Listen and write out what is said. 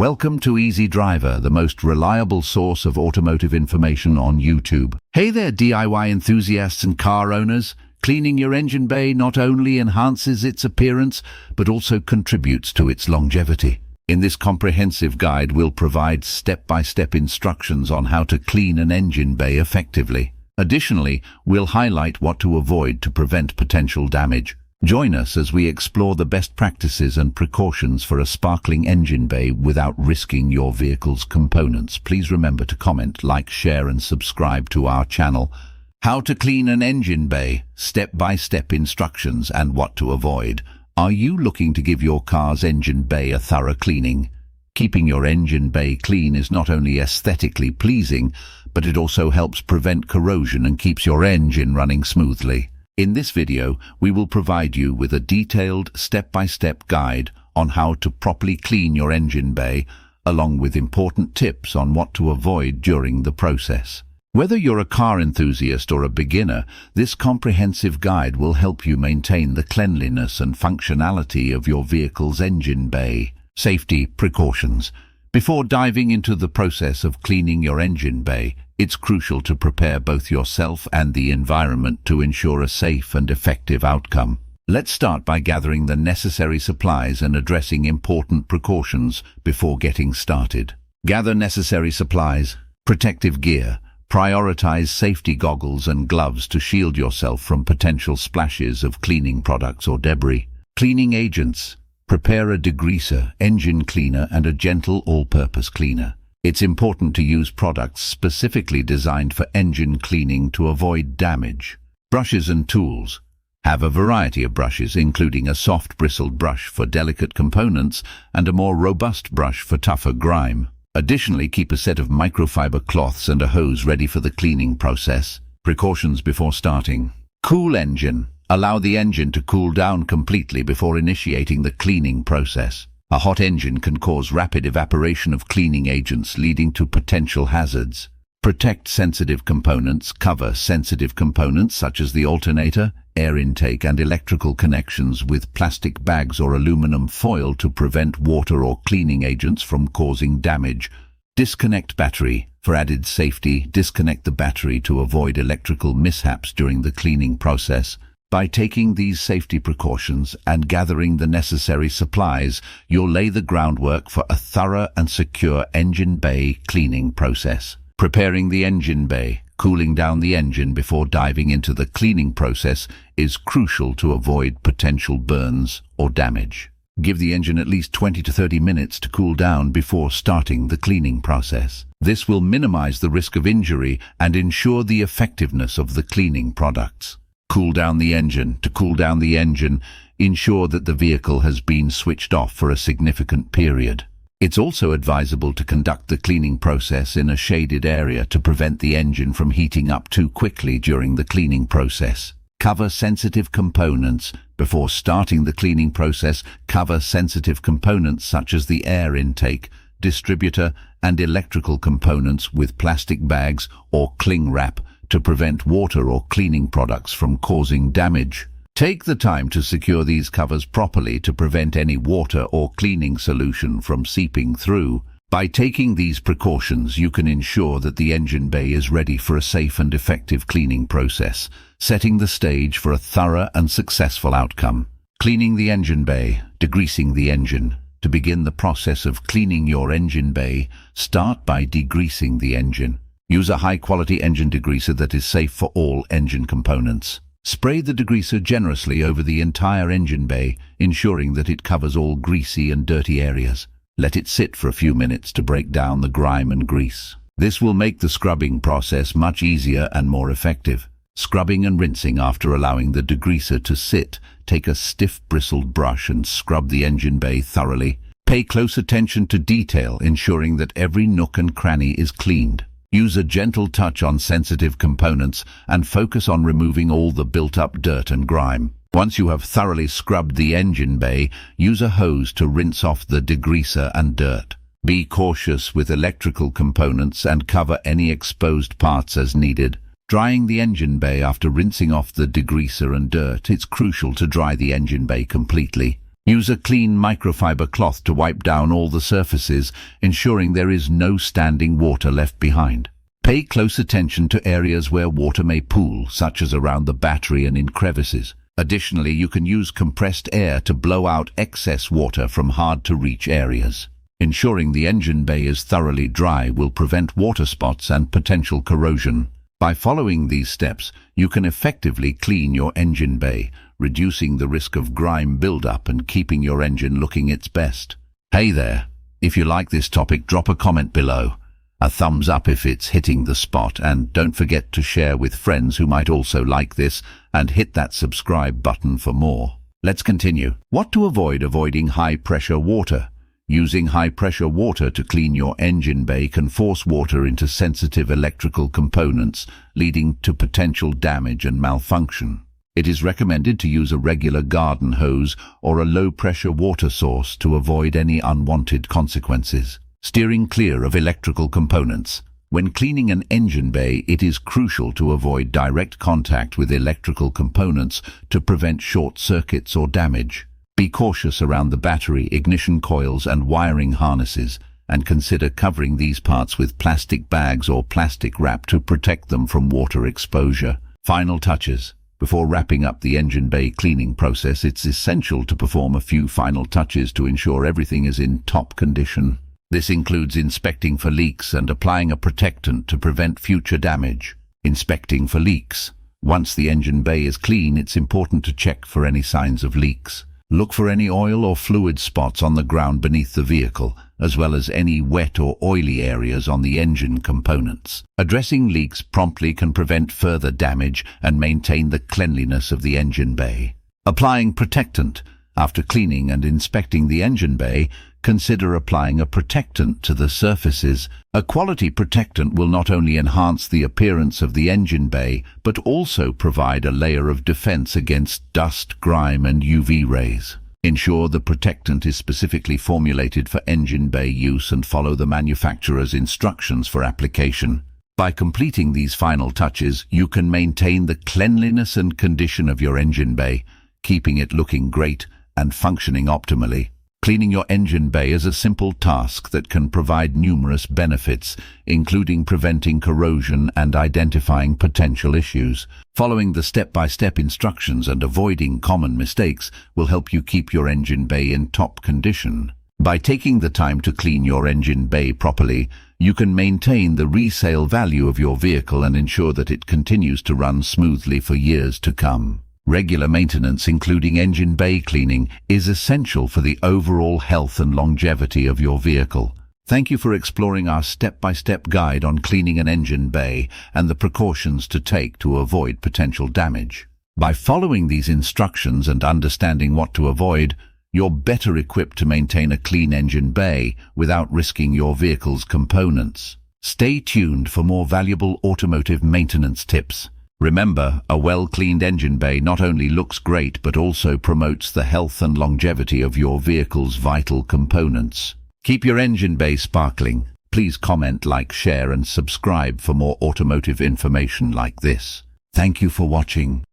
Welcome to Easy Driver, the most reliable source of automotive information on YouTube. Hey there, DIY enthusiasts and car owners. Cleaning your engine bay not only enhances its appearance, but also contributes to its longevity. In this comprehensive guide, we'll provide step-by-step instructions on how to clean an engine bay effectively. Additionally, we'll highlight what to avoid to prevent potential damage. Join us as we explore the best practices and precautions for a sparkling engine bay without risking your vehicle's components. Please remember to comment, like, share and subscribe to our channel. How to clean an engine bay, step-by-step instructions and what to avoid. Are you looking to give your car's engine bay a thorough cleaning? Keeping your engine bay clean is not only aesthetically pleasing, but it also helps prevent corrosion and keeps your engine running smoothly. In this video, we will provide you with a detailed step-by-step guide on how to properly clean your engine bay, along with important tips on what to avoid during the process. Whether you're a car enthusiast or a beginner, this comprehensive guide will help you maintain the cleanliness and functionality of your vehicle's engine bay. Safety precautions. Before diving into the process of cleaning your engine bay, it's crucial to prepare both yourself and the environment to ensure a safe and effective outcome. Let's start by gathering the necessary supplies and addressing important precautions before getting started. Gather necessary supplies. Protective gear. Prioritize safety goggles and gloves to shield yourself from potential splashes of cleaning products or debris. Cleaning agents. Prepare a degreaser, engine cleaner, and a gentle all-purpose cleaner. It's important to use products specifically designed for engine cleaning to avoid damage. Brushes and tools. Have a variety of brushes, including a soft bristled brush for delicate components and a more robust brush for tougher grime. Additionally, keep a set of microfiber cloths and a hose ready for the cleaning process. Precautions before starting. Cool engine. Allow the engine to cool down completely before initiating the cleaning process. A hot engine can cause rapid evaporation of cleaning agents, leading to potential hazards. Protect sensitive components. Cover sensitive components such as the alternator, air intake, and electrical connections with plastic bags or aluminum foil to prevent water or cleaning agents from causing damage. Disconnect battery. For added safety, disconnect the battery to avoid electrical mishaps during the cleaning process. By taking these safety precautions and gathering the necessary supplies, you'll lay the groundwork for a thorough and secure engine bay cleaning process. Preparing the engine bay. Cooling down the engine before diving into the cleaning process is crucial to avoid potential burns or damage. Give the engine at least 20 to 30 minutes to cool down before starting the cleaning process. This will minimize the risk of injury and ensure the effectiveness of the cleaning products. Cool down the engine. To cool down the engine, ensure that the vehicle has been switched off for a significant period. It's also advisable to conduct the cleaning process in a shaded area to prevent the engine from heating up too quickly during the cleaning process. Cover sensitive components. Before starting the cleaning process, cover sensitive components such as the air intake, distributor, and electrical components with plastic bags or cling wrap to prevent water or cleaning products from causing damage. Take the time to secure these covers properly to prevent any water or cleaning solution from seeping through. By taking these precautions, you can ensure that the engine bay is ready for a safe and effective cleaning process, setting the stage for a thorough and successful outcome. Cleaning the engine bay. Degreasing the engine. To begin the process of cleaning your engine bay, start by degreasing the engine. Use a high-quality engine degreaser that is safe for all engine components. Spray the degreaser generously over the entire engine bay, ensuring that it covers all greasy and dirty areas. Let it sit for a few minutes to break down the grime and grease. This will make the scrubbing process much easier and more effective. Scrubbing and rinsing. After allowing the degreaser to sit, take a stiff bristled brush and scrub the engine bay thoroughly. Pay close attention to detail, ensuring that every nook and cranny is cleaned. Use a gentle touch on sensitive components and focus on removing all the built-up dirt and grime. Once you have thoroughly scrubbed the engine bay, use a hose to rinse off the degreaser and dirt. Be cautious with electrical components and cover any exposed parts as needed. Drying the engine bay. After rinsing off the degreaser and dirt, it's crucial to dry the engine bay completely. Use a clean microfiber cloth to wipe down all the surfaces, ensuring there is no standing water left behind. Pay close attention to areas where water may pool, such as around the battery and in crevices. Additionally, you can use compressed air to blow out excess water from hard-to-reach areas. Ensuring the engine bay is thoroughly dry will prevent water spots and potential corrosion. By following these steps, you can effectively clean your engine bay, reducing the risk of grime buildup and keeping your engine looking its best. Hey there! If you like this topic, drop a comment below. A thumbs up if it's hitting the spot, and don't forget to share with friends who might also like this, and hit that subscribe button for more. Let's continue. What to avoid? Avoiding high-pressure water. Using high-pressure water to clean your engine bay can force water into sensitive electrical components, leading to potential damage and malfunction. It is recommended to use a regular garden hose or a low-pressure water source to avoid any unwanted consequences. Steering clear of electrical components. When cleaning an engine bay, it is crucial to avoid direct contact with electrical components to prevent short circuits or damage. Be cautious around the battery, ignition coils, and wiring harnesses, and consider covering these parts with plastic bags or plastic wrap to protect them from water exposure. Final touches. Before wrapping up the engine bay cleaning process, it's essential to perform a few final touches to ensure everything is in top condition. This includes inspecting for leaks and applying a protectant to prevent future damage. Inspecting for leaks. Once the engine bay is clean, it's important to check for any signs of leaks. Look for any oil or fluid spots on the ground beneath the vehicle, as well as any wet or oily areas on the engine components. Addressing leaks promptly can prevent further damage and maintain the cleanliness of the engine bay. Applying protectant. After cleaning and inspecting the engine bay, consider applying a protectant to the surfaces. A quality protectant will not only enhance the appearance of the engine bay, but also provide a layer of defense against dust, grime, and UV rays. Ensure the protectant is specifically formulated for engine bay use and follow the manufacturer's instructions for application. By completing these final touches, you can maintain the cleanliness and condition of your engine bay, keeping it looking great and functioning optimally. Cleaning your engine bay is a simple task that can provide numerous benefits, including preventing corrosion and identifying potential issues. Following the step-by-step instructions and avoiding common mistakes will help you keep your engine bay in top condition. By taking the time to clean your engine bay properly, you can maintain the resale value of your vehicle and ensure that it continues to run smoothly for years to come. Regular maintenance, including engine bay cleaning, is essential for the overall health and longevity of your vehicle. Thank you for exploring our step-by-step guide on cleaning an engine bay and the precautions to take to avoid potential damage. By following these instructions and understanding what to avoid, you're better equipped to maintain a clean engine bay without risking your vehicle's components. Stay tuned for more valuable automotive maintenance tips. Remember, a well-cleaned engine bay not only looks great but also promotes the health and longevity of your vehicle's vital components. Keep your engine bay sparkling. Please comment, like, share, and subscribe for more automotive information like this. Thank you for watching.